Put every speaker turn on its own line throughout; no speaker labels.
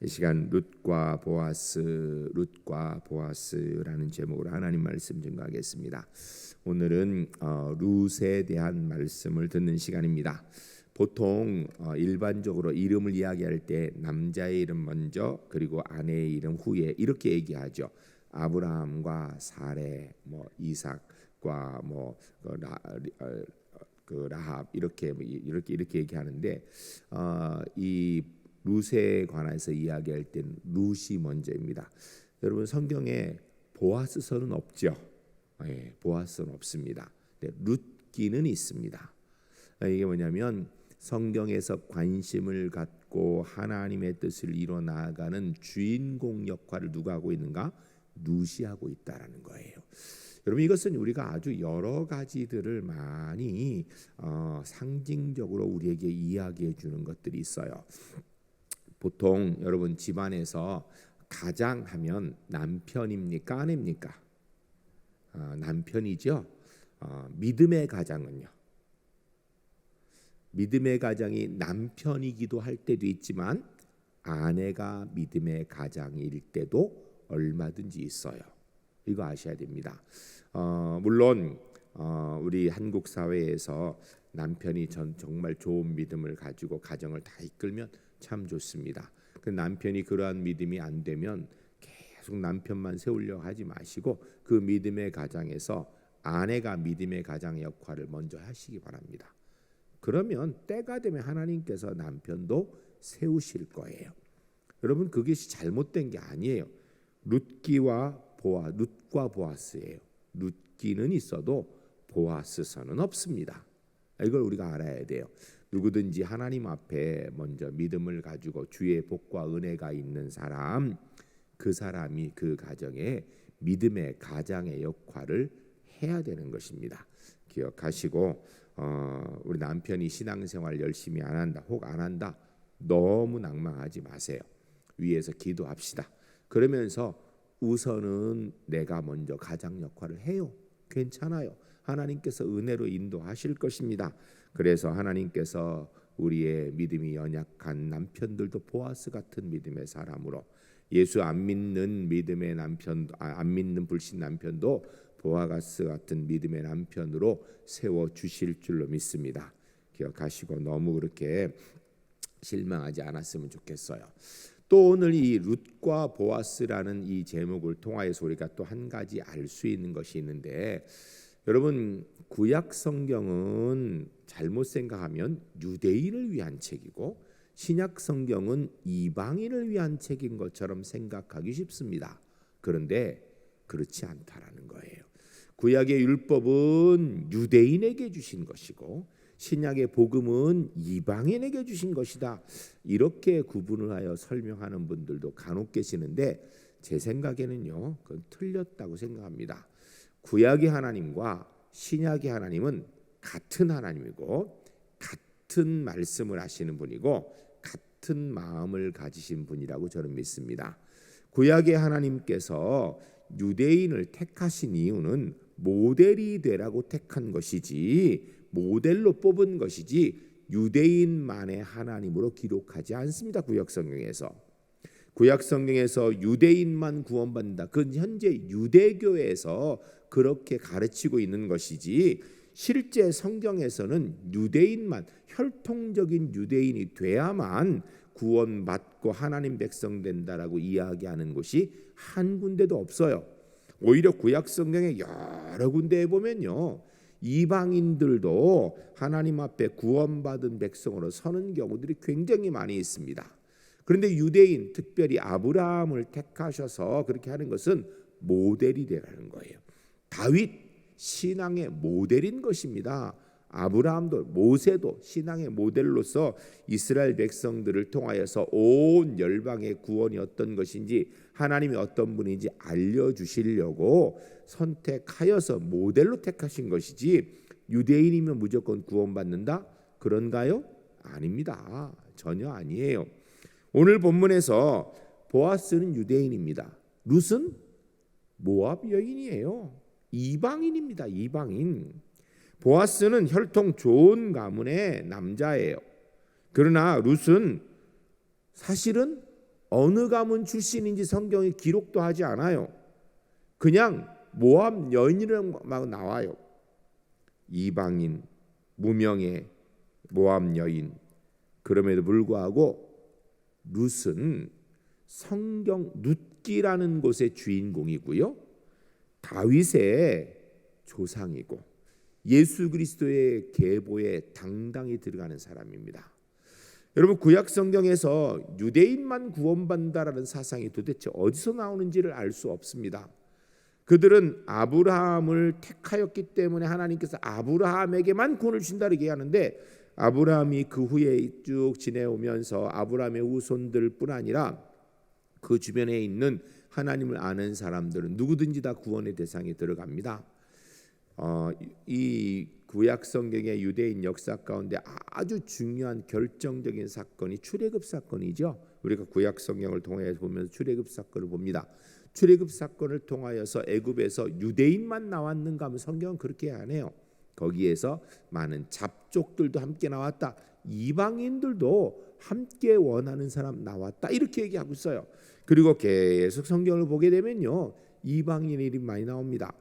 이 시간 룻과 보아스라는 제목으로 하나님 말씀 증거하겠습니다. 오늘은 룻에 대한 말씀을 듣는 시간입니다. 보통 일반적으로 이름을 이야기할 때 남자의 이름 먼저 그리고 아내의 이름 후에 이렇게 얘기하죠. 아브라함과 사레, 이삭과 라합 이렇게 얘기하는데 이 룻에 관해서 이야기할 때는 룻이 먼저입니다. 여러분 성경에 보아스서는 없죠. 보아스는 없습니다. 룻기는 있습니다. 이게 뭐냐면 성경에서 관심을 갖고 하나님의 뜻을 이뤄 나아가는 주인공 역할을 누가 하고 있는가? 룻이 하고 있다라는 거예요. 여러분 이것은 우리가 아주 여러 가지들을 많이 상징적으로 우리에게 이야기해 주는 것들이 있어요. 보통 여러분 집안에서 가장 하면 남편입니까? 아내입니까? 남편이죠. 믿음의 가장은요. 믿음의 가장이 남편이기도 할 때도 있지만 아내가 믿음의 가장일 때도 얼마든지 있어요. 이거 아셔야 됩니다. 물론 우리 한국 사회에서 남편이 정말 좋은 믿음을 가지고 가정을 다 이끌면 참 좋습니다. 그 남편이 그러한 믿음이 안 되면 계속 남편만 세우려 하지 마시고 그 믿음의 가장에서 아내가 믿음의 가장 역할을 먼저 하시기 바랍니다. 그러면 때가 되면 하나님께서 남편도 세우실 거예요. 여러분 그것이 잘못된 게 아니에요. 룻과 보아스예요. 룻기는 있어도 보아스서는 없습니다. 이걸 우리가 알아야 돼요. 누구든지 하나님 앞에 먼저 믿음을 가지고 주의 복과 은혜가 있는 사람, 그 사람이 그 가정에 믿음의 가장의 역할을 해야 되는 것입니다. 기억하시고 우리 남편이 신앙생활 열심히 안 한다, 혹 안 한다, 너무 낭망하지 마세요. 위에서 기도합시다. 그러면서 우선은 내가 먼저 가장 역할을 해요. 괜찮아요. 하나님께서 은혜로 인도하실 것입니다. 그래서 하나님께서 우리의 믿음이 연약한 남편들도 보아스 같은 믿음의 사람으로, 예수 안 믿는 믿음의 남편, 안 믿는 불신 남편도 보아스 같은 믿음의 남편으로 세워 주실 줄로 믿습니다. 기억하시고 너무 그렇게 실망하지 않았으면 좋겠어요. 또 오늘 이 룻과 보아스라는 이 제목을 통하여서 우리가 또 한 가지 알 수 있는 것이 있는데, 여러분 구약 성경은 잘못 생각하면 유대인을 위한 책이고 신약 성경은 이방인을 위한 책인 것처럼 생각하기 쉽습니다. 그런데 그렇지 않다라는 거예요. 구약의 율법은 유대인에게 주신 것이고 신약의 복음은 이방인에게 주신 것이다. 이렇게 구분을 하여 설명하는 분들도 간혹 계시는데 제 생각에는요, 그건 틀렸다고 생각합니다. 구약의 하나님과 신약의 하나님은 같은 하나님이고 같은 말씀을 하시는 분이고 같은 마음을 가지신 분이라고 저는 믿습니다. 구약의 하나님께서 유대인을 택하신 이유는 모델이 되라고 택한 것이지, 모델로 뽑은 것이지 유대인만의 하나님으로 기록하지 않습니다. 구약 성경에서 유대인만 구원받는다. 그건 현재 유대교에서 그렇게 가르치고 있는 것이지, 실제 성경에서는 유대인만, 혈통적인 유대인이 돼야만 구원받고 하나님 백성 된다라고 이야기하는 곳이 한 군데도 없어요. 오히려 구약 성경의 여러 군데에 보면요, 이방인들도 하나님 앞에 구원받은 백성으로 서는 경우들이 굉장히 많이 있습니다. 그런데 유대인, 특별히 아브라함을 택하셔서 그렇게 하는 것은 모델이 되라는 거예요. 다윗, 신앙의 모델인 것입니다. 아브라함도, 모세도 신앙의 모델로서 이스라엘 백성들을 통하여서 온 열방의 구원이 어떤 것인지, 하나님이 어떤 분인지 알려주시려고 선택하여서 모델로 택하신 것이지, 유대인이면 무조건 구원받는다? 그런가요? 아닙니다. 전혀 아니에요. 오늘 본문에서 보아스는 유대인입니다. 룻은 모압 여인이에요. 이방인입니다. 이방인. 보아스는 혈통 좋은 가문의 남자예요. 그러나 룻은 사실은 어느 가문 출신인지 성경에 기록도 하지 않아요. 그냥 모압 여인이라고 나와요. 이방인, 무명의 모압 여인. 그럼에도 불구하고 룻은 성경 룻기라는 곳의 주인공이고요, 다윗의 조상이고 예수 그리스도의 계보에 당당히 들어가는 사람입니다. 여러분, 구약 성경에서 유대인만 구원받는다라는 사상이 도대체 어디서 나오는지를 알 수 없습니다. 그들은 아브라함을 택하였기 때문에 하나님께서 아브라함에게만 구원을 주신다고 얘기하는데, 아브라함이 그 후에 쭉 지내오면서 아브라함의 후손들뿐 아니라 그 주변에 있는 하나님을 아는 사람들은 누구든지 다 구원의 대상에 들어갑니다. 이 구약 성경의 유대인 역사 가운데 아주 중요한 결정적인 사건이 출애굽 사건이죠. 우리가 구약 성경을 통해 보면서 출애굽 사건을 봅니다. 출애굽 사건을 통하여서 애굽에서 유대인만 나왔는가 하면 성경은 그렇게 안 해요. 거기에서 많은 잡족들도 함께 나왔다. 이방인들도 함께 원하는 사람 나왔다. 이렇게 얘기하고 있어요. 그리고 계속 성경을 보게 되면요, 이방인 이름이 많이 나옵니다.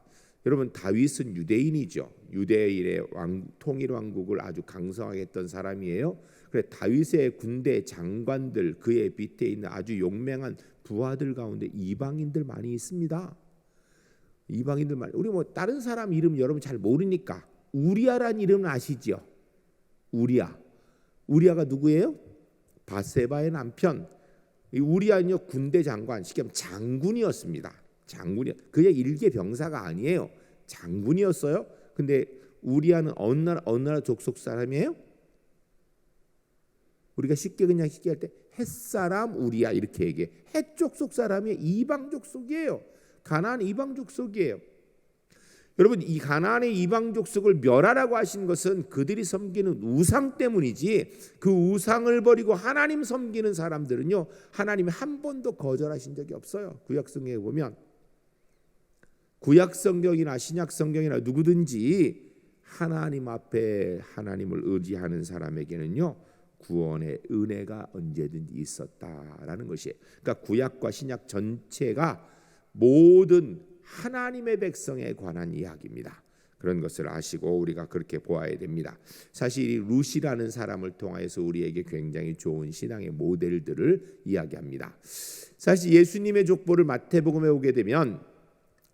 여러분, 다윗은 유대인이죠. 유대인의 통일 왕국을 아주 강성하게 했던 사람이에요. 그래, 다윗의 군대 장관들, 그의 밑에 있는 아주 용맹한 부하들 가운데 이방인들 많이 있습니다. 이방인들 많이. 우리 뭐 다른 사람 이름 여러분 잘 모르니까 우리아라는 이름은 아시죠? 우리아가 누구예요? 바세바의 남편. 이 우리아는요, 군대 장관, 쉽게 말하면 장군이었습니다. 장군이, 그냥 일개 병사가 아니에요. 장군이었어요. 근데 우리아는 어느 나라 족속 사람이에요? 우리가 쉽게 할 때 햇사람 우리아 이렇게 얘기해. 햇 족속 사람이 이방 족속이에요. 가나안 이방 족속이에요. 여러분, 이 가나안의 이방 족속을 멸하라고 하신 것은 그들이 섬기는 우상 때문이지, 그 우상을 버리고 하나님 섬기는 사람들은요, 하나님이 한 번도 거절하신 적이 없어요. 구약 성경에 보면, 구약 성경이나 신약 성경이나 누구든지 하나님 앞에 하나님을 의지하는 사람에게는요, 구원의 은혜가 언제든지 있었다라는 것이에요. 그러니까 구약과 신약 전체가 모든 하나님의 백성에 관한 이야기입니다. 그런 것을 아시고 우리가 그렇게 보아야 됩니다. 사실 이 룻이라는 사람을 통해서 우리에게 굉장히 좋은 신앙의 모델들을 이야기합니다. 사실 예수님의 족보를 마태복음에 오게 되면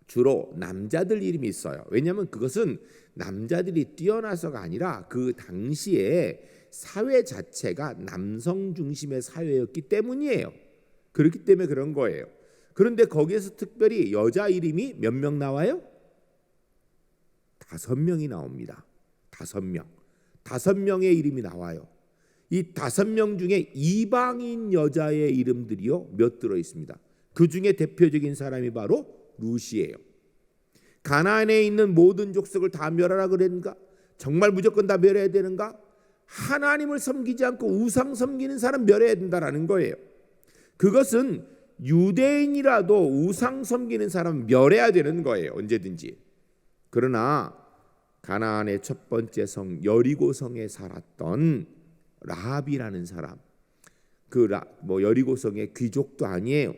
주로 남자들 이름이 있어요. 왜냐하면 그것은 남자들이 뛰어나서가 아니라 그 당시에 사회 자체가 남성 중심의 사회였기 때문이에요. 그렇기 때문에 그런 거예요. 그런데 거기에서 특별히 여자 이름이 몇 명 나와요? 5명이 나옵니다. 5명. 5명의 이름이 나와요. 이 5명 중에 이방인 여자의 이름들이요, 몇 들어 있습니다. 그 중에 대표적인 사람이 바로 룻이에요. 가나안에 있는 모든 족속을 다 멸하라 그랬는가? 정말 무조건 다 멸해야 되는가? 하나님을 섬기지 않고 우상 섬기는 사람 멸해야 된다라는 거예요. 그것은 유대인이라도 우상 섬기는 사람 멸해야 되는 거예요. 언제든지. 그러나 가나안의 첫 번째 성 여리고성에 살았던 라합이라는 사람, 여리고성의 귀족도 아니에요.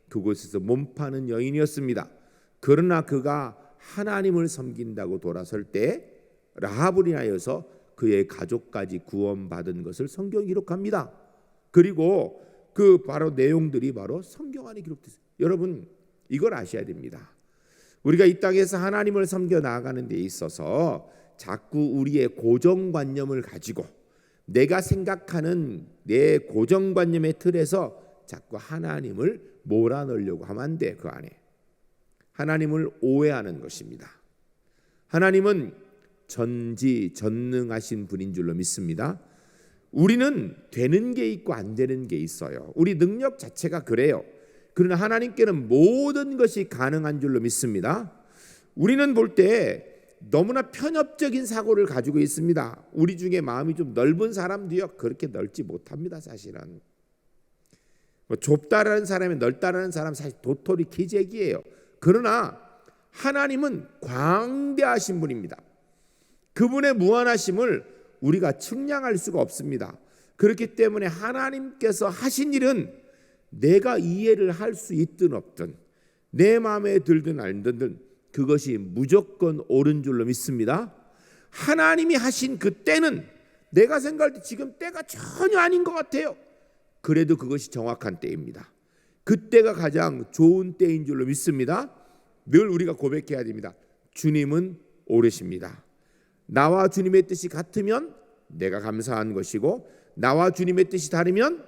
그곳에서 몸 파는 여인이었습니다. 그러나 그가 하나님을 섬긴다고 돌아설 때 라합을 인하여서 그의 가족까지 구원받은 것을 성경이 기록합니다. 그리고 그 바로 내용들이 바로 성경 안에 기록됐어요. 여러분, 이걸 아셔야 됩니다. 우리가 이 땅에서 하나님을 섬겨 나아가는 데 있어서 자꾸 우리의 고정관념을 가지고 내가 생각하는 내 고정관념의 틀에서 자꾸 하나님을 몰아넣으려고 하면 안 돼. 그 안에 하나님을 오해하는 것입니다. 하나님은 전지전능하신 분인 줄로 믿습니다. 우리는 되는 게 있고 안 되는 게 있어요. 우리 능력 자체가 그래요. 그러나 하나님께는 모든 것이 가능한 줄로 믿습니다. 우리는 볼 때 너무나 편협적인 사고를 가지고 있습니다. 우리 중에 마음이 좀 넓은 사람도요, 그렇게 넓지 못합니다. 사실은 좁다라는 사람이 넓다라는 사람 사실 도토리 기재기예요. 그러나 하나님은 광대하신 분입니다. 그분의 무한하심을 우리가 측량할 수가 없습니다. 그렇기 때문에 하나님께서 하신 일은 내가 이해를 할 수 있든 없든 내 마음에 들든 안 들든 그것이 무조건 옳은 줄로 믿습니다. 하나님이 하신 그 때는 내가 생각할 때 지금 때가 전혀 아닌 것 같아요. 그래도 그것이 정확한 때입니다. 그때가 가장 좋은 때인 줄로 믿습니다. 늘 우리가 고백해야 됩니다. 주님은 옳으십니다. 나와 주님의 뜻이 같으면 내가 감사한 것이고 나와 주님의 뜻이 다르면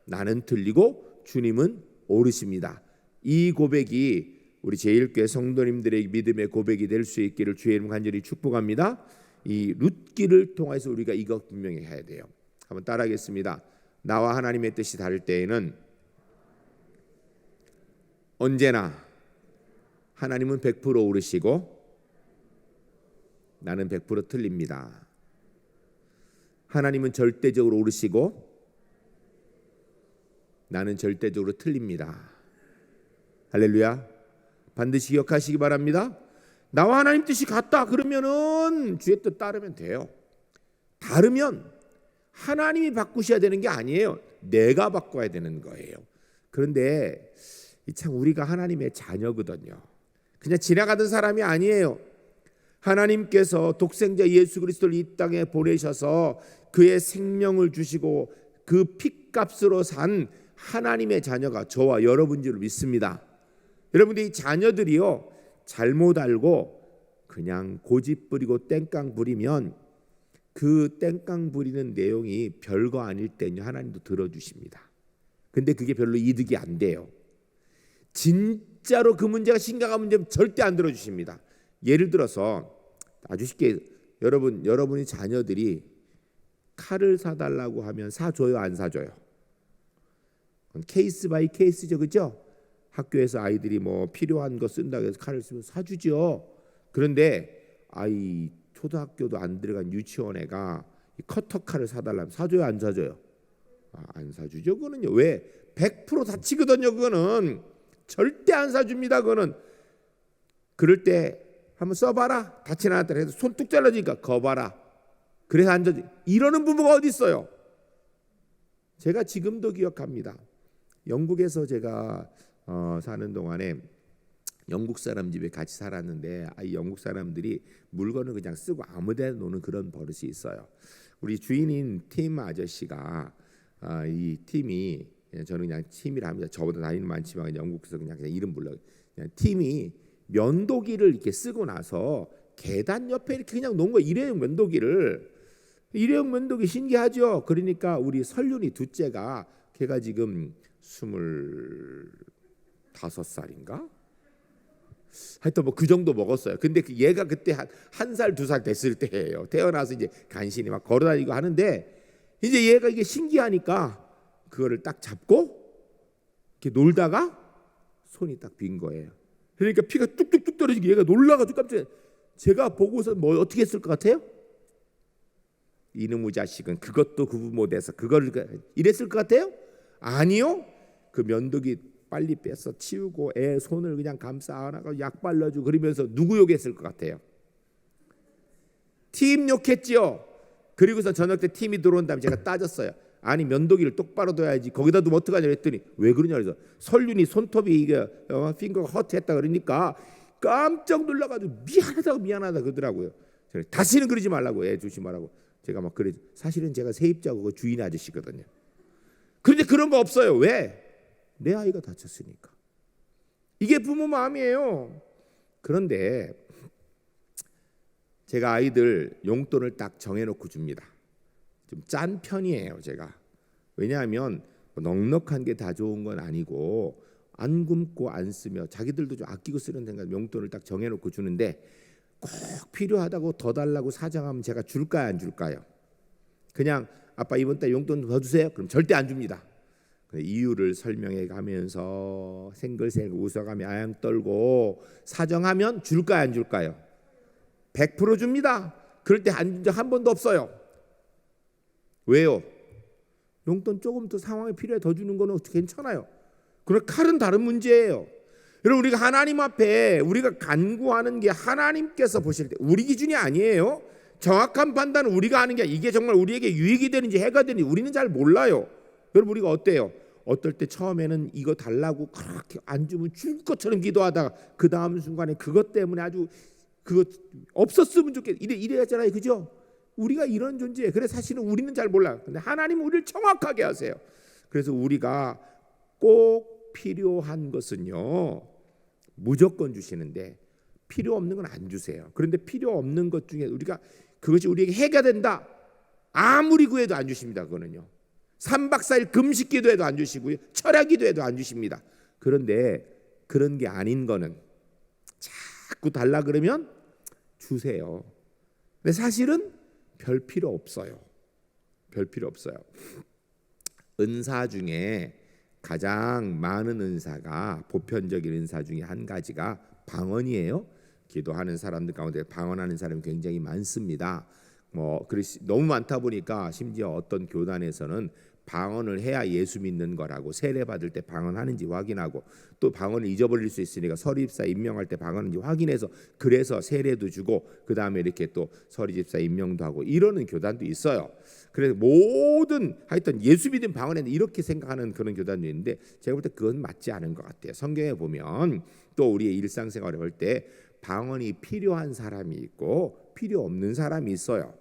나는 틀리고 주님은 옳으십니다. 이 고백이 우리 제1교회 성도님들의 믿음의 고백이 될 수 있기를 주의 이름 간절히 축복합니다. 이 룻기를 통해서 우리가 이거 분명히 해야 돼요. 한번 따라하겠습니다. 나와 하나님의 뜻이 다를 때에는 언제나 하나님은 100% 옳으시고 나는 100% 틀립니다. 하나님은 절대적으로 옳으시고 나는 절대적으로 틀립니다. 할렐루야. 반드시 기억하시기 바랍니다. 나와 하나님 뜻이 같다 그러면은 주의 뜻 따르면 돼요. 다르면 하나님이 바꾸셔야 되는 게 아니에요. 내가 바꿔야 되는 거예요. 그런데 참 우리가 하나님의 자녀거든요. 그냥 지나가던 사람이 아니에요. 하나님께서 독생자 예수 그리스도를 이 땅에 보내셔서 그의 생명을 주시고 그 핏값으로 산 하나님의 자녀가 저와 여러분 줄 믿습니다. 여러분들 이 자녀들이요 잘못 알고 그냥 고집 부리고 땡깡 부리면 그 땡깡 부리는 내용이 별거 아닐 때는 하나님도 들어주십니다. 근데 그게 별로 이득이 안 돼요. 진짜로 그 문제가 심각한 문제면 절대 안 들어주십니다. 예를 들어서 아주 쉽게 여러분이 자녀들이 칼을 사달라고 하면 사줘요 안 사줘요? 케이스 바이 케이스죠, 그죠? 학교에서 아이들이 뭐 필요한 거 쓴다고 해서 칼을 쓰면 사주죠. 그런데 아이 초등학교도 안 들어간 유치원 애가 커터 칼을 사달라면 사줘요 안 사줘요? 안 사주죠. 그거는요. 왜? 100% 다치거든요. 그거는 절대 안 사줍니다. 그거는 그럴 때 한번 써봐라. 다치나 않았다 해서 손 뚝 잘라지니까 거봐라. 그래서 안 사주. 이러는 부모가 어디 있어요? 제가 지금도 기억합니다. 영국에서 제가 사는 동안에 영국 사람 집에 같이 살았는데 이 영국 사람들이 물건을 그냥 쓰고 아무데나 놓는 그런 버릇이 있어요. 우리 주인인 팀 아저씨가 이 팀이 저는 그냥 팀이라 합니다. 저보다 나이는 많지만 영국에서 그냥 이름 불러 그냥 팀이 면도기를 이렇게 쓰고 나서 계단 옆에 이렇게 그냥 놓은 거 일회용 면도기를 일회용 면도기 신기하죠. 그러니까 우리 설륜이 둘째가 걔가 지금 25살인가? 하여튼 뭐 그 정도 먹었어요. 근데 얘가 그때 한 살, 2살 됐을 때예요. 태어나서 이제 간신히 막 걸어다니고 하는데 이제 얘가 이게 신기하니까 그거를 딱 잡고 이렇게 놀다가 손이 딱 빈 거예요. 그러니까 피가 뚝뚝뚝 떨어지고 얘가 놀라가지고 깜짝. 제가 보고서 뭐 어떻게 했을 것 같아요? 이놈의 자식은 그것도 구분 못해서 그걸 이랬을 것 같아요? 아니요. 그 면도기 빨리 빼서 치우고 애 손을 그냥 감싸 안아서 약 발라주고 그러면서 누구 욕했을 것 같아요? 팀 욕했지요. 그리고서 저녁 때 팀이 들어온 다음에 제가 따졌어요. 아니 면도기를 똑바로 둬야지 거기다 두면 어떡하냐 그랬더니 왜 그러냐 그래서 설륜이 손톱이 이게 핑거가 허트했다 그러니까 깜짝 놀라가지고 미안하다 그러더라고요. 다시는 그러지 말라고 애 조심하라고 제가 막 그래. 사실은 제가 세입자고 그 주인 아저씨거든요. 그런데 그런 거 없어요. 왜? 내 아이가 다쳤으니까. 이게 부모 마음이에요. 그런데 제가 아이들 용돈을 딱 정해놓고 줍니다. 좀 짠 편이에요 제가. 왜냐하면 넉넉한 게 다 좋은 건 아니고 안 굶고 안 쓰며 자기들도 좀 아끼고 쓰는 데가 용돈을 딱 정해놓고 주는데 꼭 필요하다고 더 달라고 사정하면 제가 줄까요 안 줄까요? 그냥 아빠 이번 달 용돈 더 주세요. 그럼 절대 안 줍니다. 이유를 설명해 가면서 생글생글 웃어가며 아양 떨고 사정하면 줄까요 안 줄까요? 100% 줍니다. 그럴 때 안 준 적 한 번도 없어요. 왜요? 용돈 조금 더 상황에 필요해 더 주는 거는 괜찮아요. 그러나 칼은 다른 문제예요. 여러분 우리가 하나님 앞에 우리가 간구하는 게 하나님께서 보실 때 우리 기준이 아니에요. 정확한 판단은 우리가 하는 게 이게 정말 우리에게 유익이 되는지 해가 되는지 우리는 잘 몰라요. 여러분 우리가 어때요? 어떨 때 처음에는 이거 달라고 그렇게 안 주면 줄 것처럼 기도하다가 그 다음 순간에 그것 때문에 아주 그거 없었으면 좋겠 이래야잖아요, 그죠? 우리가 이런 존재예요. 그래서 사실은 우리는 잘 몰라요. 근데 하나님은 우리를 정확하게 하세요. 그래서 우리가 꼭 필요한 것은요 무조건 주시는데 필요 없는 건 안 주세요. 그런데 필요 없는 것 중에 우리가 그것이 우리에게 해가 된다 아무리 구해도 안 주십니다. 그거는요 3박 4일 금식 기도해도 안 주시고요 철야 기도해도 안 주십니다. 그런데 그런 게 아닌 거는 자꾸 달라 그러면 주세요. 근데 사실은 별 필요 없어요. 별 필요 없어요. 은사 중에 가장 많은 은사가 보편적인 은사 중에 한 가지가 방언이에요. 기도하는 사람들 가운데 방언하는 사람이 굉장히 많습니다. 너무 많다 보니까 심지어 어떤 교단에서는 방언을 해야 예수 믿는 거라고 세례 받을 때 방언하는지 확인하고 또 방언을 잊어버릴 수 있으니까 서리집사 임명할 때 방언하는지 확인해서 그래서 세례도 주고 그 다음에 이렇게 또 서리집사 임명도 하고 이러는 교단도 있어요. 그래서 모든 하여튼 예수 믿는 방언에 이렇게 생각하는 그런 교단도 있는데 제가 볼 때 그건 맞지 않은 것 같아요. 성경에 보면 또 우리의 일상생활에 볼 때 방언이 필요한 사람이 있고 필요 없는 사람이 있어요.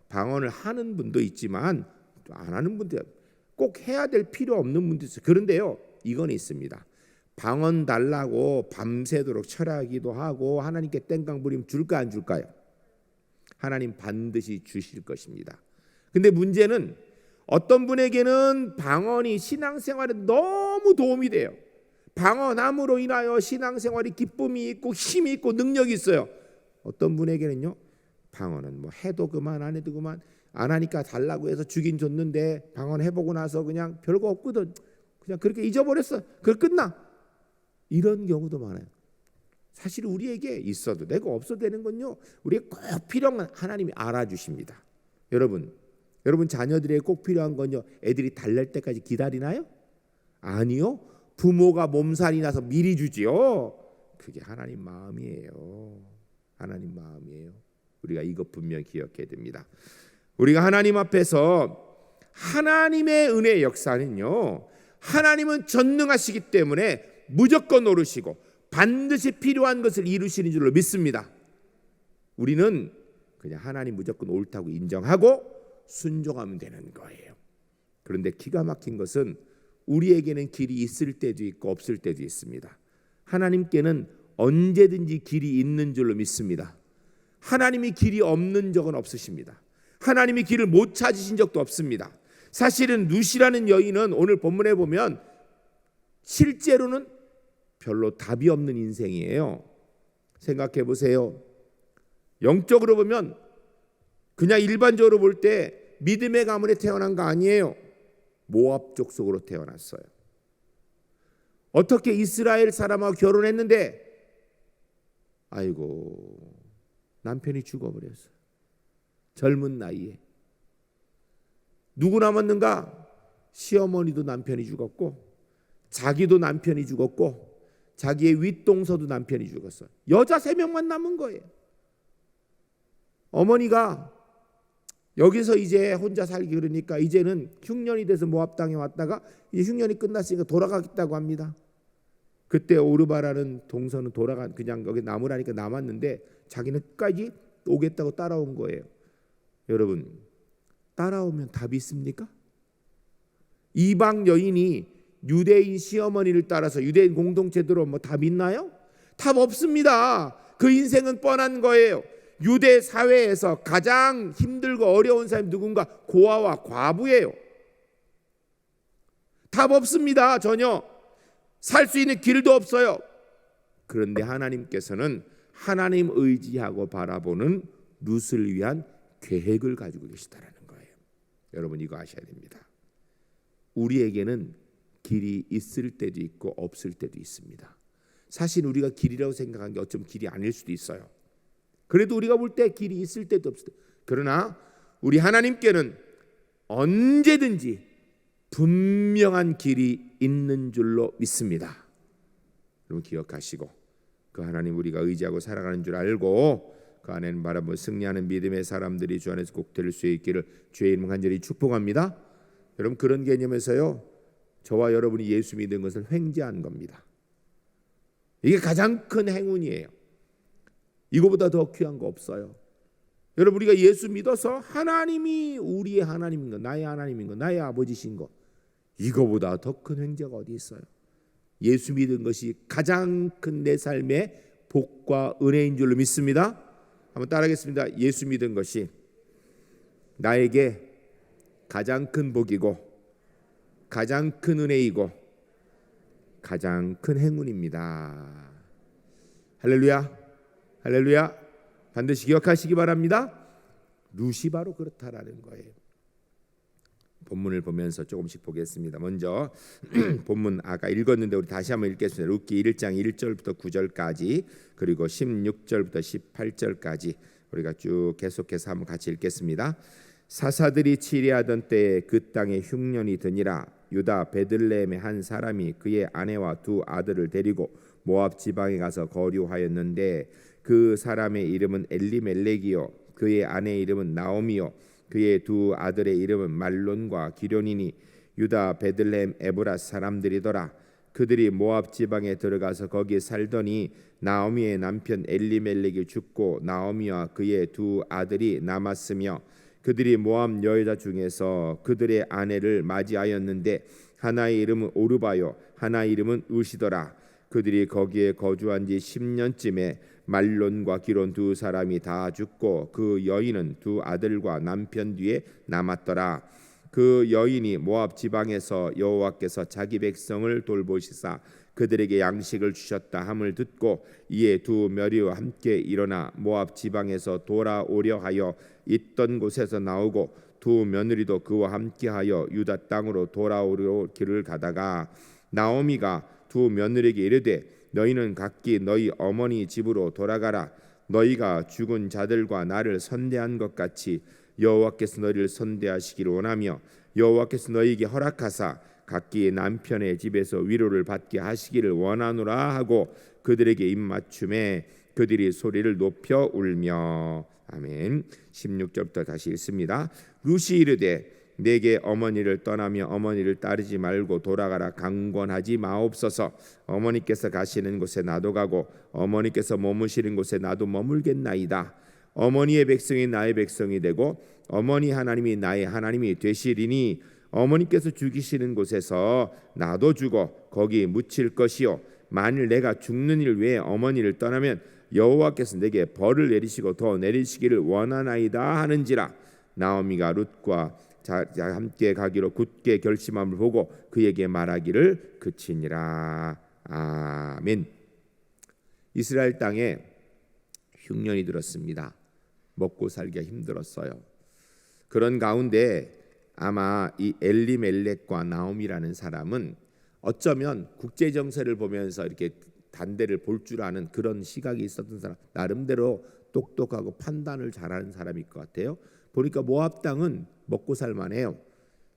방언을 하는 분도 있지만 또 안 하는 분도 꼭 해야 될 필요 없는 분도 있어요. 그런데요 이건 있습니다. 방언 달라고 밤새도록 철야기도 하고 하나님께 땡깡 부리면 줄까 안 줄까요? 하나님 반드시 주실 것입니다. 근데 문제는 어떤 분에게는 방언이 신앙생활에 너무 도움이 돼요. 방언함으로 인하여 신앙생활이 기쁨이 있고 힘이 있고 능력이 있어요. 어떤 분에게는요 방언은 해도 그만 안 해도 그만 안 하니까 달라고 해서 주긴 줬는데 방언 해보고 나서 그냥 별거 없거든 그냥 그렇게 잊어버렸어 그걸 끝나 이런 경우도 많아요. 사실 우리에게 있어도 되고 없어도 되는 건요 우리에게 꼭 필요한 건 하나님이 알아주십니다. 여러분 자녀들에게 꼭 필요한 건요 애들이 달랠 때까지 기다리나요? 아니요. 부모가 몸살이 나서 미리 주지요. 그게 하나님 마음이에요. 하나님 마음이에요. 우리가 이것 분명히 기억해야 됩니다. 우리가 하나님 앞에서 하나님의 은혜의 역사는요 하나님은 전능하시기 때문에 무조건 오르시고 반드시 필요한 것을 이루시는 줄로 믿습니다. 우리는 그냥 하나님 무조건 옳다고 인정하고 순종하면 되는 거예요. 그런데 기가 막힌 것은 우리에게는 길이 있을 때도 있고 없을 때도 있습니다. 하나님께는 언제든지 길이 있는 줄로 믿습니다. 하나님이 길이 없는 적은 없으십니다. 하나님이 길을 못 찾으신 적도 없습니다. 사실은 루시라는 여인은 오늘 본문에 보면 실제로는 별로 답이 없는 인생이에요. 생각해 보세요. 영적으로 보면 그냥 일반적으로 볼 때 믿음의 가문에 태어난 거 아니에요. 모압 족속으로 태어났어요. 어떻게 이스라엘 사람하고 결혼했는데 아이고 남편이 죽어버렸어요. 젊은 나이에. 누구 남았는가? 시어머니도 남편이 죽었고 자기도 남편이 죽었고 자기의 윗동서도 남편이 죽었어요. 여자 3명만 남은 거예요. 어머니가 여기서 이제 혼자 살기 그러니까 이제는 흉년이 돼서 모압 땅에 왔다가 이제 흉년이 끝났으니까 돌아가겠다고 합니다. 그때 오르바라는 동서는 그냥 여기 남으라니까 남았는데 자기는 끝까지 오겠다고 따라온 거예요. 여러분 따라오면 답이 있습니까? 이방 여인이 유대인 시어머니를 따라서 유대인 공동체대로 답 있나요? 답 없습니다. 그 인생은 뻔한 거예요. 유대 사회에서 가장 힘들고 어려운 사람이 누군가? 고아와 과부예요. 답 없습니다. 전혀 살 수 있는 길도 없어요. 그런데 하나님께서는 하나님 의지하고 바라보는 룻을 위한 계획을 가지고 계시다라는 거예요. 여러분 이거 아셔야 됩니다. 우리에게는 길이 있을 때도 있고 없을 때도 있습니다. 사실 우리가 길이라고 생각한 게 어쩌면 길이 아닐 수도 있어요. 그래도 우리가 볼 때 길이 있을 때도 없을 때. 그러나 우리 하나님께는 언제든지 분명한 길이 있는 줄로 믿습니다. 여러분 기억하시고 그 하나님 우리가 의지하고 살아가는 줄 알고 그 안에는 바라보며 승리하는 믿음의 사람들이 주 안에서 꼭 될 수 있기를 주의 이름 간절히 축복합니다. 여러분 그런 개념에서요 저와 여러분이 예수 믿은 것을 횡재한 겁니다. 이게 가장 큰 행운이에요. 이거보다 더 귀한 거 없어요. 여러분, 우리가 예수 믿어서 하나님이 우리의 하나님인 거, 나의 하나님인 거, 나의 아버지신 거, 이거보다 더 큰 횡재가 어디 있어요? 예수 믿은 것이 가장 큰 내 삶의 복과 은혜인 줄로 믿습니다. 한번 따라하겠습니다. 예수 믿은 것이 나에게 가장 큰 복이고 가장 큰 은혜이고 가장 큰 행운입니다. 할렐루야, 할렐루야. 반드시 기억하시기 바랍니다. 룻이 바로 그렇다라는 거예요. 본문을 보면서 조금씩 보겠습니다. 먼저 본문 아까 읽었는데 우리 다시 한번 읽겠습니다. 룻기 1장 1절부터 9절까지 그리고 16절부터 18절까지 우리가 쭉 계속해서 한번 같이 읽겠습니다. 사사들이 치리하던 때에 그 땅에 흉년이 드니라. 유다 베들레헴의 한 사람이 그의 아내와 두 아들을 데리고 모압 지방에 가서 거류하였는데 그 사람의 이름은 엘리멜렉이요 그의 아내의 이름은 나오미요 그의 두 아들의 이름은 말론과 기련이니 유다 베들레헴 에브라 사람들이더라. 그들이 모압 지방에 들어가서 거기 살더니 나오미의 남편 엘리멜렉이 죽고 나오미와 그의 두 아들이 남았으며 그들이 모압 여자 중에서 그들의 아내를 맞이하였는데 하나의 이름은 오르바요 하나의 이름은 룻이더라. 그들이 거기에 거주한 지 10년쯤에 말론과 기론 두 사람이 다 죽고 그 여인은 두 아들과 남편 뒤에 남았더라. 그 여인이 모압 지방에서 여호와께서 자기 백성을 돌보시사 그들에게 양식을 주셨다 함을 듣고 이에 두 며리와 함께 일어나 모압 지방에서 돌아오려 하여 있던 곳에서 나오고 두 며느리도 그와 함께하여 유다 땅으로 돌아오려 길을 가다가 나오미가 두 며느리에게 이르되 너희는 각기 너희 어머니 집으로 돌아가라. 너희가 죽은 자들과 나를 선대한 것 같이 여호와께서 너희를 선대하시기를 원하며 여호와께서 너희에게 허락하사 각기 남편의 집에서 위로를 받게 하시기를 원하노라 하고 그들에게 입맞춤에 그들이 소리를 높여 울며. 아멘. 16절부터 다시 읽습니다. 룻이 이르되 내게 어머니를 떠나며 어머니를 따르지 말고 돌아가라 강권하지 마옵소서. 어머니께서 가시는 곳에 나도 가고 어머니께서 머무시는 곳에 나도 머물겠나이다. 어머니의 백성이 나의 백성이 되고 어머니 하나님이 나의 하나님이 되시리니 어머니께서 죽이시는 곳에서 나도 죽어 거기 묻힐 것이요 만일 내가 죽는 일 외에 어머니를 떠나면 여호와께서 내게 벌을 내리시고 더 내리시기를 원하나이다 하는지라. 나오미가 룻과 함께 가기로 굳게 결심함을 보고 그에게 말하기를 그치니라. 아멘. 이스라엘 땅에 흉년이 들었습니다. 먹고 살기가 힘들었어요. 그런 가운데 아마 이 엘리멜렉과 나오미라는 사람은 어쩌면 국제 정세를 보면서 이렇게 단대를 볼 줄 아는 그런 시각이 있었던 사람, 나름대로 똑똑하고 판단을 잘하는 사람일 것 같아요. 보니까 모압 땅은 먹고 살만해요.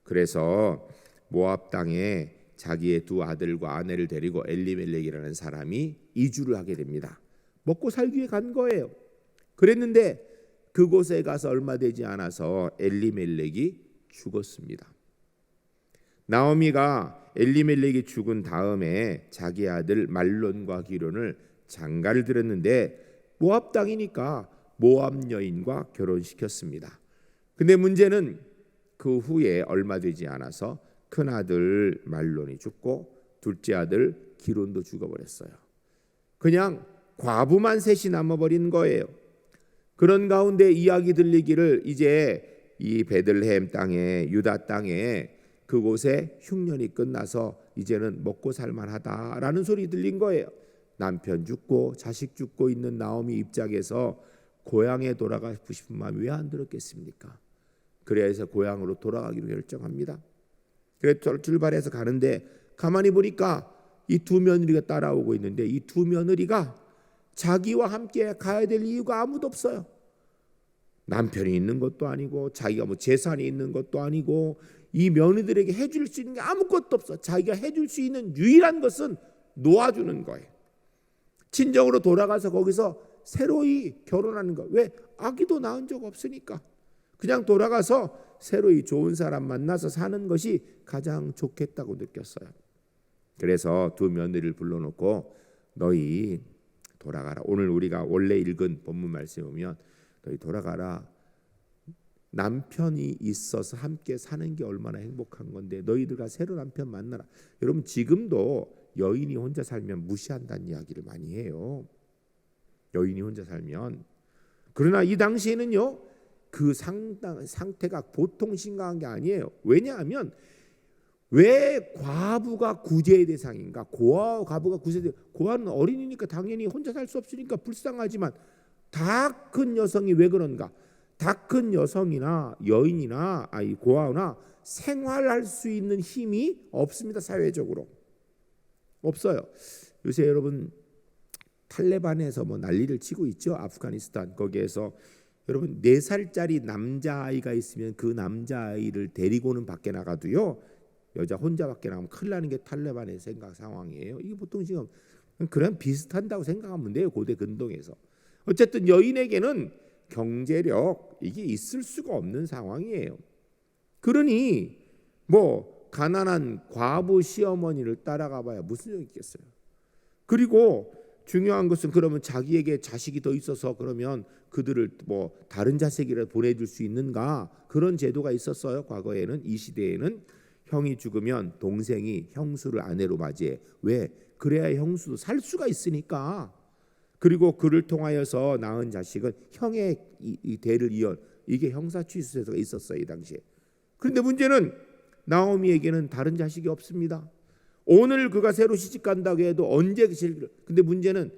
그래서 모압 땅에 자기의 두 아들과 아내를 데리고 엘리멜렉이라는 사람이 이주를 하게 됩니다. 먹고 살기 위해 간 거예요. 그랬는데 그곳에 가서 얼마 되지 않아서 엘리멜렉이 죽었습니다. 나오미가 엘리멜렉이 죽은 다음에 자기 아들 말론과 기론을 장가를 들였는데 모압 땅이니까 모압 여인과 결혼시켰습니다. 근데 문제는 그 후에 얼마 되지 않아서 큰 아들 말론이 죽고 둘째 아들 기론도 죽어버렸어요. 그냥 과부만 셋이 남아버린 거예요. 그런 가운데 이야기 들리기를 이제 이 베들레헴 땅에 유다 땅에 그곳에 흉년이 끝나서 이제는 먹고 살만하다라는 소리 들린 거예요. 남편 죽고 자식 죽고 있는 나오미 입장에서 고향에 돌아가고 싶은 마음이 왜 안 들었겠습니까? 그래서 고향으로 돌아가기로 결정합니다. 그래서 출발해서 가는데 가만히 보니까 이 두 며느리가 따라오고 있는데 이 두 며느리가 자기와 함께 가야 될 이유가 아무도 없어요. 남편이 있는 것도 아니고 자기가 뭐 재산이 있는 것도 아니고 이 며느리들에게 해줄 수 있는 게 아무것도 없어. 자기가 해줄 수 있는 유일한 것은 놓아주는 거예요. 친정으로 돌아가서 거기서 새로이 결혼하는 거. 왜? 아기도 낳은 적 없으니까. 그냥 돌아가서 새로이 좋은 사람 만나서 사는 것이 가장 좋겠다고 느꼈어요. 그래서 두 며느리를 불러놓고 너희 돌아가라. 오늘 우리가 원래 읽은 본문 말씀에 보면 너희 돌아가라. 남편이 있어서 함께 사는 게 얼마나 행복한 건데 너희들과 새로 남편 만나라. 여러분 지금도 여인이 혼자 살면 무시한다는 이야기를 많이 해요. 여인이 혼자 살면. 그러나 이 당시에는요. 그 상태가 보통 심각한 게 아니에요. 왜냐하면 왜 과부가 구제의 대상인가? 고아와 과부가 구제의 대상. 고아는 어린이니까 당연히 혼자 살 수 없으니까 불쌍하지만 다 큰 여성이 왜 그런가? 다 큰 여성이나 여인이나 고아나 생활할 수 있는 힘이 없습니다. 사회적으로 없어요. 요새 여러분 탈레반에서 뭐 난리를 치고 있죠. 아프가니스탄 거기에서 여러분 4살짜리 남자아이가 있으면 그 남자아이를 데리고는 밖에 나가도요. 여자 혼자 밖에 나가면 큰일 나는 게 탈레반의 생각 상황이에요. 이게 보통 지금 그냥 비슷한다고 생각하면 돼요. 고대 근동에서. 어쨌든 여인에게는 경제력 이게 있을 수가 없는 상황이에요. 그러니 뭐 가난한 과부 시어머니를 따라가 봐야 무슨用있겠어요. 그리고 중요한 것은 그러면 자기에게 자식이 더 있어서 그러면 그들을 뭐 다른 자식이라도 보내줄 수 있는가? 그런 제도가 있었어요. 과거에는 이 시대에는 형이 죽으면 동생이 형수를 아내로 맞이해. 왜? 그래야 형수도 살 수가 있으니까. 그리고 그를 통하여서 낳은 자식은 형의 이 대를 이어 이게 형사취수제도가 있었어요. 이 당시에. 그런데 문제는 나오미에게는 다른 자식이 없습니다. 오늘 그가 새로 시집간다고 해도 언제 근데 문제는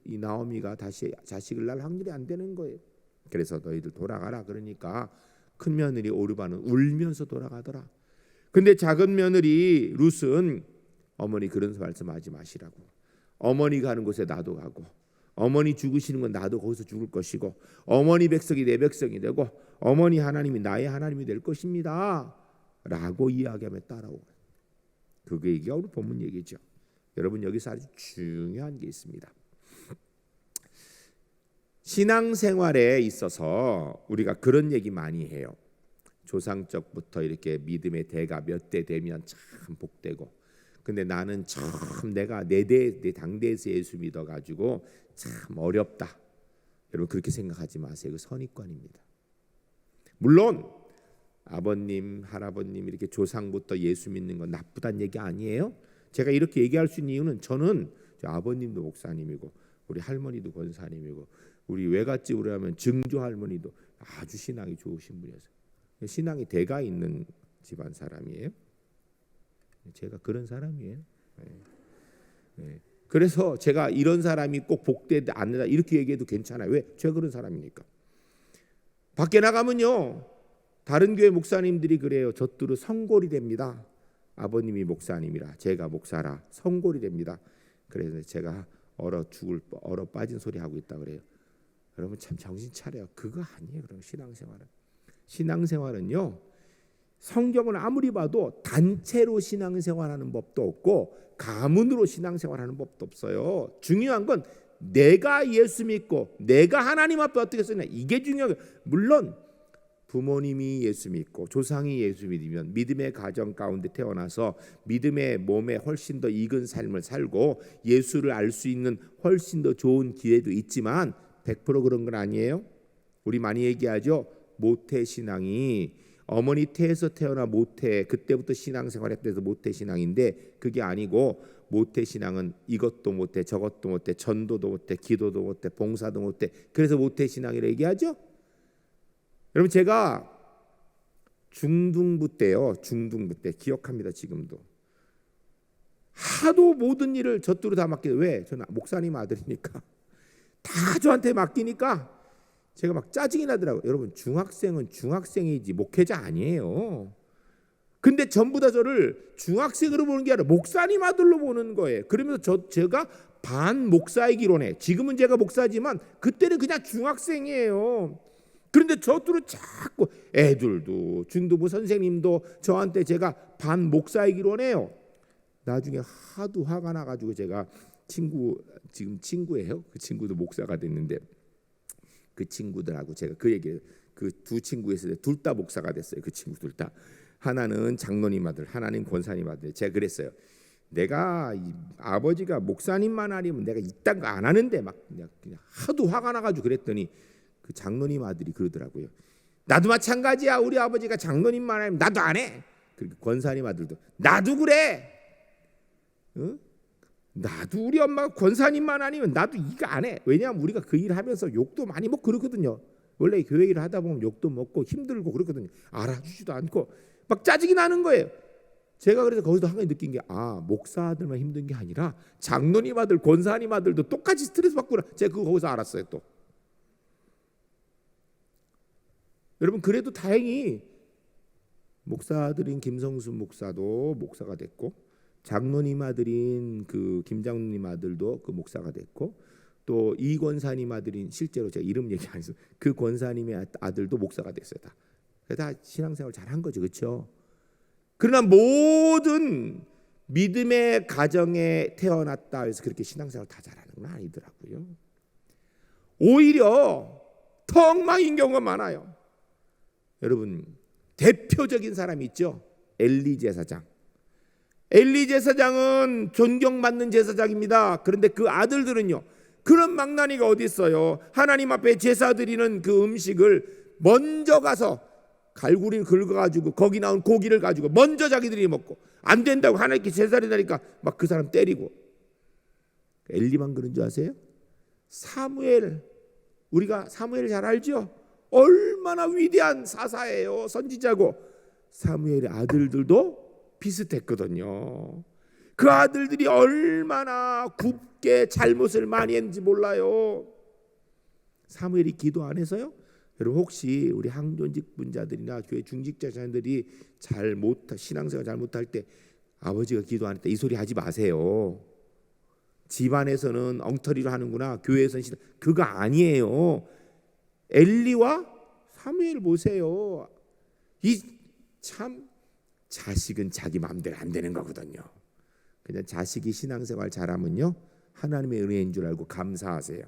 이 나오미가 다시 자식을 낳을 확률이 안 되는 거예요. 그래서 너희들 돌아가라. 그러니까 큰 며느리 오르바는 울면서 돌아가더라. 근데 작은 며느리 룻은 어머니 그런 말씀하지 마시라고. 어머니 가는 곳에 나도 가고 어머니 죽으시는 건 나도 거기서 죽을 것이고 어머니 백성이 내 백성이 되고 어머니 하나님이 나의 하나님이 될 것입니다. 라고 이야기하며 따라오고. 그게 이게 오늘 본문 얘기죠. 여러분 여기서 아주 중요한 게 있습니다. 신앙생활에 있어서 우리가 그런 얘기 많이 해요. 조상적부터 이렇게 믿음의 대가 몇 대 되면 참 복되고 근데 나는 참 내가 내 당대에서 예수 믿어가지고 참 어렵다. 여러분 그렇게 생각하지 마세요. 그 선입관입니다. 물론 아버님, 할아버님 이렇게 조상부터 예수 믿는 건 나쁘다는 얘기 아니에요. 제가 이렇게 얘기할 수 있는 이유는 저는 아버님도 목사님이고 우리 할머니도 권사님이고 우리 외갓집으로 하면 증조 할머니도 아주 신앙이 좋으신 분이어서 신앙이 대가 있는 집안 사람이에요. 제가 그런 사람이에요. 네. 그래서 제가 이런 사람이 꼭 복되지 않는다 이렇게 얘기해도 괜찮아요. 왜? 제가 그런 사람이니까. 밖에 나가면요. 다른 교회 목사님들이 그래요. 젖두루 성골이 됩니다. 아버님이 목사님이라 제가 목사라 성골이 됩니다. 그래서 제가 얼어 빠진 소리 하고 있다 그래요. 여러분 참 정신 차려요. 그거 아니에요. 그럼 신앙생활은요. 성경을 아무리 봐도 단체로 신앙생활하는 법도 없고 가문으로 신앙생활하는 법도 없어요. 중요한 건 내가 예수 믿고 내가 하나님 앞에 어떻게 쓰냐 이게 중요해요. 물론 부모님이 예수 믿고 조상이 예수 믿으면 믿음의 가정 가운데 태어나서 믿음의 몸에 훨씬 더 익은 삶을 살고 예수를 알 수 있는 훨씬 더 좋은 기회도 있지만 100% 그런 건 아니에요. 우리 많이 얘기하죠. 모태신앙이 어머니 태에서 태어나 모태 그때부터 신앙생활했다 해서 모태신앙인데 그게 아니고 모태신앙은 이것도 못해 저것도 못해 전도도 못해 기도도 못해 봉사도 못해 그래서 모태신앙이라고 얘기하죠. 여러분 제가 중등부 때 기억합니다. 지금도 하도 모든 일을 저쪽으로 다 맡기고 왜? 저는 목사님 아들이니까 다 저한테 맡기니까 제가 막 짜증이 나더라고요. 여러분 중학생은 중학생이지 목회자 아니에요. 근데 전부 다 저를 중학생으로 보는 게 아니라 목사님 아들로 보는 거예요. 그러면서 제가 반 목사이기로 해. 지금은 제가 목사지만 그때는 그냥 중학생이에요. 그런데 저들은 자꾸 애들도 중도부 선생님도 저한테 제가 반 목사이기로 해요. 나중에 하도 화가 나가지고 제가 지금 친구예요. 그 친구도 목사가 됐는데 그 친구들하고 제가 그 얘기를 그 두 친구 있을 때 둘 다 목사가 됐어요. 그 친구 둘 다. 하나는 장로님 아들, 하나는 권사님 아들. 제가 그랬어요. 내가 아버지가 목사님만 아니면 내가 이딴 거 안 하는데 막 그냥 하도 화가 나가지고 그랬더니 그 장로님 아들이 그러더라고요. 나도 마찬가지야. 우리 아버지가 장로님만 하면 나도 안 해. 그리고 권사님 아들도 나도 그래. 응? 나도 우리 엄마가 권사님만 아니면 나도 이거 안 해. 왜냐하면 우리가 그 일 하면서 욕도 많이 먹고 그러거든요. 원래 교회 일을 하다 보면 욕도 먹고 힘들고 그러거든요. 알아주지도 않고 막 짜증이 나는 거예요. 제가 그래서 거기서 한 가지 느낀 게 목사들만 힘든 게 아니라 장로님 아들, 권사님 아들도 똑같이 스트레스 받구나. 제가 그거 거기서 알았어요. 또 여러분, 그래도 다행히 목사들인 김성순 목사도 목사가 됐고, 장로님 아들인 그 김장로님 아들도 그 목사가 됐고, 또 이 권사님 아들인, 실제로 제가 이름 얘기 안 해서 그 권사님의 아들도 목사가 됐어요. 다 신앙생활 잘한 거죠, 그렇죠? 그러나 모든 믿음의 가정에 태어났다 해서 그렇게 신앙생활 다 잘하는 건 아니더라고요. 오히려 더 엉망인 경우가 많아요. 여러분, 대표적인 사람이 있죠. 엘리 제사장. 엘리 제사장은 존경받는 제사장입니다. 그런데 그 아들들은요, 그런 망나니가 어디 있어요. 하나님 앞에 제사 드리는 그 음식을 먼저 가서 갈구리를 긁어가지고 거기 나온 고기를 가지고 먼저 자기들이 먹고, 안 된다고 하나님께 제사를 드리니까 막 그 사람 때리고. 엘리만 그런 줄 아세요? 사무엘, 우리가 사무엘 잘 알죠? 얼마나 위대한 사사예요. 선지자고. 사무엘의 아들들도 비슷했거든요. 그 아들들이 얼마나 굽게 잘못을 많이 했는지 몰라요. 사무엘이 기도 안 해서요? 여러분, 혹시 우리 항존직 분자들이나 교회 중직자 자녀들이 신앙생활 잘못할 때 아버지가 기도 안 했다 이 소리 하지 마세요. 집안에서는 엉터리로 하는구나, 교회에서는 그거 아니에요. 엘리와 사무엘 보세요. 이 참 자식은 자기 마음대로 안 되는 거거든요. 그냥 자식이 신앙생활 잘하면요, 하나님의 은혜인 줄 알고 감사하세요.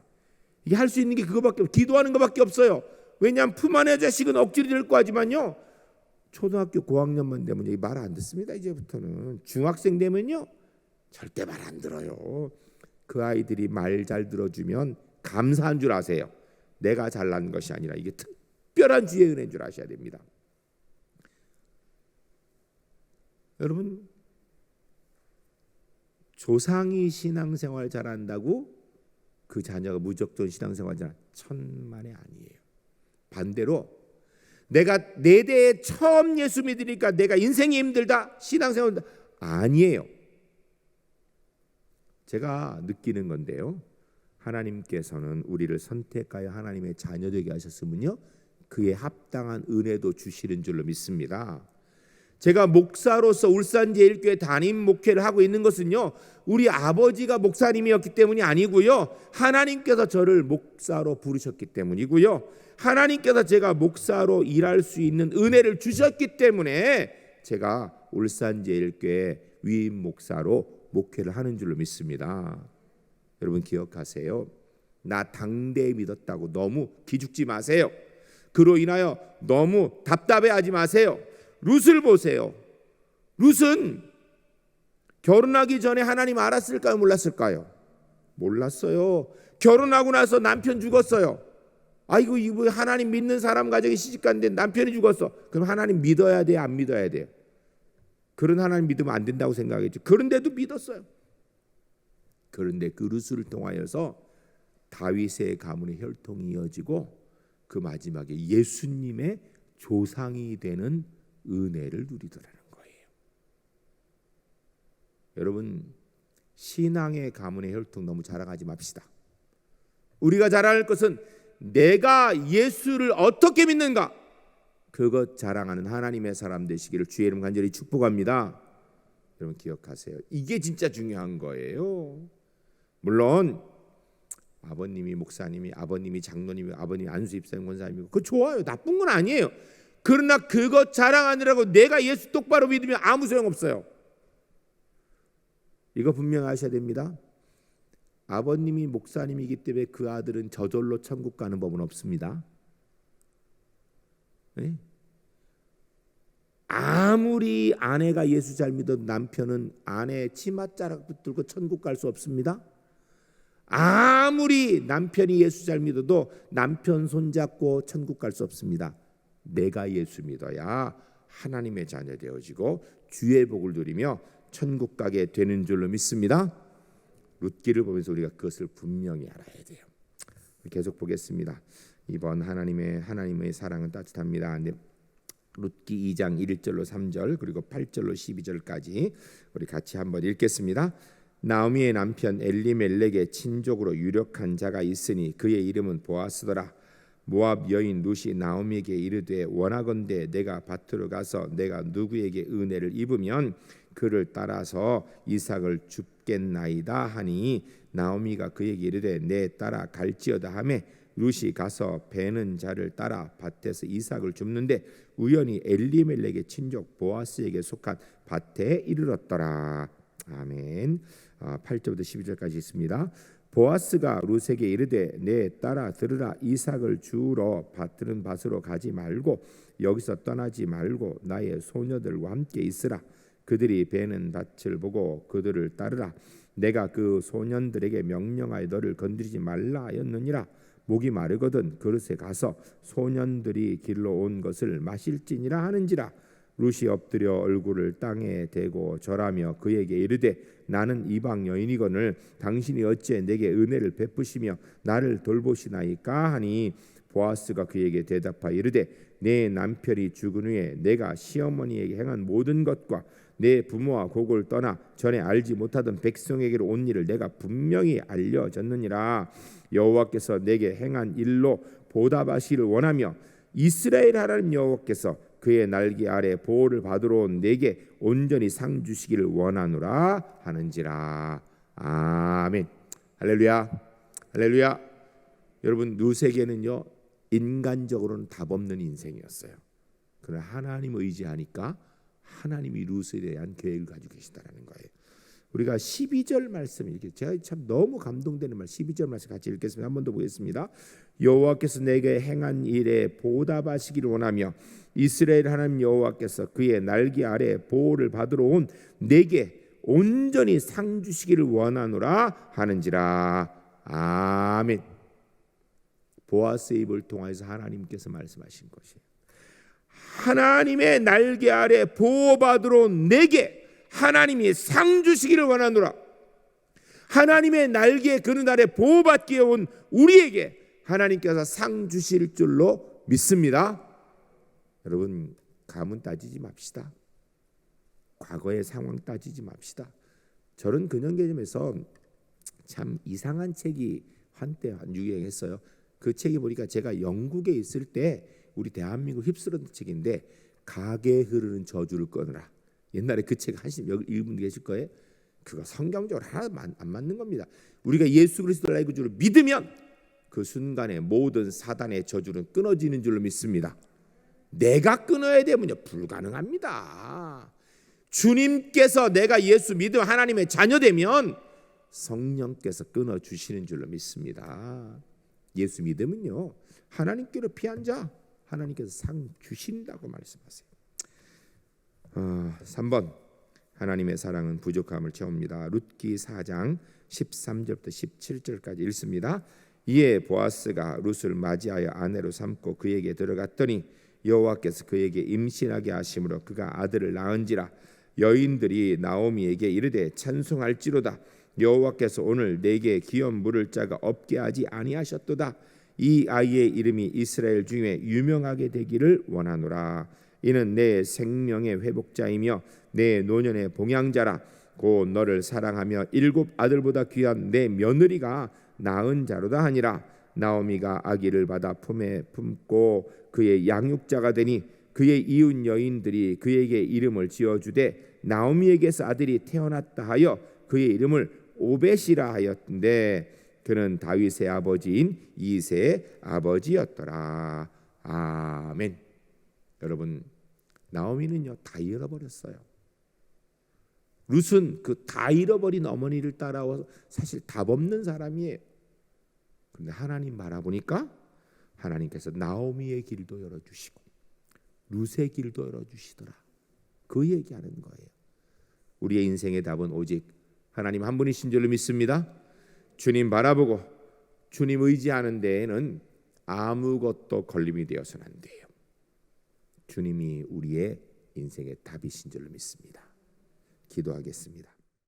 이게 할 수 있는 게 그거밖에, 기도하는 것밖에 없어요. 왜냐하면 품 안의 자식은 억지로 될 거 하지만요, 초등학교 고학년만 되면 말 안 듣습니다. 이제부터는 중학생 되면요 절대 말 안 들어요. 그 아이들이 말 잘 들어주면 감사한 줄 아세요. 내가 잘난 것이 아니라 이게 특별한 주의 은혜인 줄 아셔야 됩니다. 여러분, 조상이 신앙생활 잘한다고 그 자녀가 무조건 신앙생활 잘, 천만에 아니에요. 반대로 내가 내 대에 처음 예수 믿으니까 내가 인생이 힘들다, 신앙생활 아니에요. 제가 느끼는 건데요, 하나님께서는 우리를 선택하여 하나님의 자녀 되게 하셨으면요, 그에 합당한 은혜도 주시는 줄로 믿습니다. 제가 목사로서 울산제일교회 담임 목회를 하고 있는 것은요, 우리 아버지가 목사님이었기 때문이 아니고요, 하나님께서 저를 목사로 부르셨기 때문이고요, 하나님께서 제가 목사로 일할 수 있는 은혜를 주셨기 때문에 제가 울산제일교회 위임 목사로 목회를 하는 줄로 믿습니다. 여러분, 기억하세요. 나 당대에 믿었다고 너무 기죽지 마세요. 그로 인하여 너무 답답해하지 마세요. 룻을 보세요. 룻은 결혼하기 전에 하나님 알았을까요, 몰랐을까요? 몰랐어요. 결혼하고 나서 남편 죽었어요. 아이고, 이거 하나님 믿는 사람 가정에 시집갔는데 남편이 죽었어. 그럼 하나님 믿어야 돼요, 안 믿어야 돼요? 그런 하나님 믿으면 안 된다고 생각했죠. 그런데도 믿었어요. 그런데 그 룻을 통하여서 다윗의 가문의 혈통이 이어지고 그 마지막에 예수님의 조상이 되는 은혜를 누리더라는 거예요. 여러분, 신앙의 가문의 혈통 너무 자랑하지 맙시다. 우리가 자랑할 것은 내가 예수를 어떻게 믿는가, 그것 자랑하는 하나님의 사람 되시기를 주의 이름 간절히 축복합니다. 여러분, 기억하세요. 이게 진짜 중요한 거예요. 물론 아버님이 목사님이, 아버님이 장로님이, 아버님이 안수 입사님 권사님이고 그거 좋아요. 나쁜 건 아니에요. 그러나 그것 자랑하느라고 내가 예수 똑바로 믿으면 아무 소용없어요. 이거 분명히 아셔야 됩니다. 아버님이 목사님이기 때문에 그 아들은 저절로 천국 가는 법은 없습니다. 네? 아무리 아내가 예수 잘 믿어도 남편은 아내 치맛자락 붙들고 천국 갈 수 없습니다. 아무리 남편이 예수 잘 믿어도 남편 손잡고 천국 갈 수 없습니다. 내가 예수 믿어야 하나님의 자녀 되어지고 주의 복을 누리며 천국 가게 되는 줄로 믿습니다. 룻기를 보면서 우리가 그것을 분명히 알아야 돼요. 계속 보겠습니다. 이번 하나님의 사랑은 따뜻합니다. 룻기 2장 1절로 3절 그리고 8절로 12절까지 우리 같이 한번 읽겠습니다. 나오미의 남편 엘리멜렉의 친족으로 유력한 자가 있으니 그의 이름은 보아스더라. 모압 여인 룻이 나오미에게 이르되 원하건대 내가 밭으로 가서 내가 누구에게 은혜를 입으면 그를 따라서 이삭을 줍겠나이다 하니 나오미가 그에게 이르되 내 따라 갈지어다 하매 룻이 가서 베는 자를 따라 밭에서 이삭을 줍는데 우연히 엘리멜렉의 친족 보아스에게 속한 밭에 이르렀더라. 아멘. 8절부터 12절까지 있습니다. 보아스가 룻에게 이르되 내 따라 들으라. 이삭을 주우러 밭들은 밭으로 가지 말고 여기서 떠나지 말고 나의 소녀들과 함께 있으라. 그들이 베는 밭을 보고 그들을 따르라. 내가 그 소년들에게 명령하여 너를 건드리지 말라 하였느니라. 목이 마르거든 그릇에 가서 소년들이 길로 온 것을 마실지니라 하는지라. 룻이 엎드려 얼굴을 땅에 대고 절하며 그에게 이르되 나는 이방 여인이거늘 당신이 어찌 내게 은혜를 베푸시며 나를 돌보시나이까 하니 보아스가 그에게 대답하여 이르되 내 남편이 죽은 후에 내가 시어머니에게 행한 모든 것과 내 부모와 곡을 떠나 전에 알지 못하던 백성에게로 온 일을 내가 분명히 알려졌느니라. 여호와께서 내게 행한 일로 보답하시기를 원하며 이스라엘 하나님 여호와께서 그의 날개 아래 보호를 받으러 온 내게 온전히 상 주시기를 원하노라 하는지라. 아멘. 할렐루야. 할렐루야. 여러분 룻에게는요 인간적으로는 답 없는 인생이었어요. 그러나 하나님 의지하니까 하나님이 룻에 대한 계획을 가지고 계시다라는 거예요. 우리가 12절 말씀 이렇게 제가 참 너무 감동되는 말 12절 말씀 같이 읽겠습니다. 한 번 더 보겠습니다. 여호와께서 내게 행한 일에 보답하시기를 원하며 이스라엘 하나님 여호와께서 그의 날개 아래 보호를 받으러 온 내게 온전히 상 주시기를 원하노라 하는지라. 아멘. 보아스의 입을 통해서 하나님께서 말씀하신 것이에요. 하나님의 날개 아래 보호받으러 온 내게 하나님이 상 주시기를 원하노라. 하나님의 날개 그늘 아래 보호받기에 온 우리에게 하나님께서 상 주실 줄로 믿습니다. 여러분 감은 따지지 맙시다. 과거의 상황 따지지 맙시다. 저는 근원 개념에서 참 이상한 책이 한때 유행했어요. 그 책이 보니까 제가 영국에 있을 때 우리 대한민국 휩쓸었던 책인데 가게에 흐르는 저주를 끊으라. 옛날에 그 책 하신 여기 읽은 분 계실 거예요. 그거 성경적으로 하나 안 맞는 겁니다. 우리가 예수 그리스도를 알고 주를 믿으면 그 순간에 모든 사단의 저주는 끊어지는 줄로 믿습니다. 내가 끊어야 되면요 불가능합니다. 주님께서 내가 예수 믿으면 하나님의 자녀 되면 성령께서 끊어 주시는 줄로 믿습니다. 예수 믿으면요 하나님께로 피한 자 하나님께서 상 주신다고 말씀하세요. 3번 하나님의 사랑은 부족함을 채웁니다. 룻기 4장 13절부터 17절까지 읽습니다. 이에 보아스가 룻을 맞이하여 아내로 삼고 그에게 들어갔더니 여호와께서 그에게 임신하게 하심으로 그가 아들을 낳은지라. 여인들이 나오미에게 이르되 찬송할지로다. 여호와께서 오늘 내게 기업 물을 자가 없게 하지 아니하셨도다. 이 아이의 이름이 이스라엘 중에 유명하게 되기를 원하노라. 이는 내 생명의 회복자이며 내 노년의 봉양자라. 곧 너를 사랑하며 7 아들보다 귀한 내 며느리가 낳은 자로다 하니라. 나오미가 아기를 받아 품에 품고 그의 양육자가 되니 그의 이웃 여인들이 그에게 이름을 지어주되 나오미에게서 아들이 태어났다 하여 그의 이름을 오벳이라 하였는데 그는 다윗의 아버지인 이새의 아버지였더라. 아멘. 여러분 나오미는요 다 잃어버렸어요. 룻은 그 다 잃어버린 어머니를 따라와서 사실 답 없는 사람이에요. 근데 하나님 바라보니까 하나님께서 나오미의 길도 열어주시고 룻의 길도 열어주시더라. 그 얘기하는 거예요. 우리의 인생의 답은 오직 하나님 한 분이신 줄로 믿습니다. 주님 바라보고 주님 의지하는 데에는 아무것도 걸림이 되어서는 안 돼요. 주님이 우리의 인생의 답이신 줄로 믿습니다. 기도하겠습니다.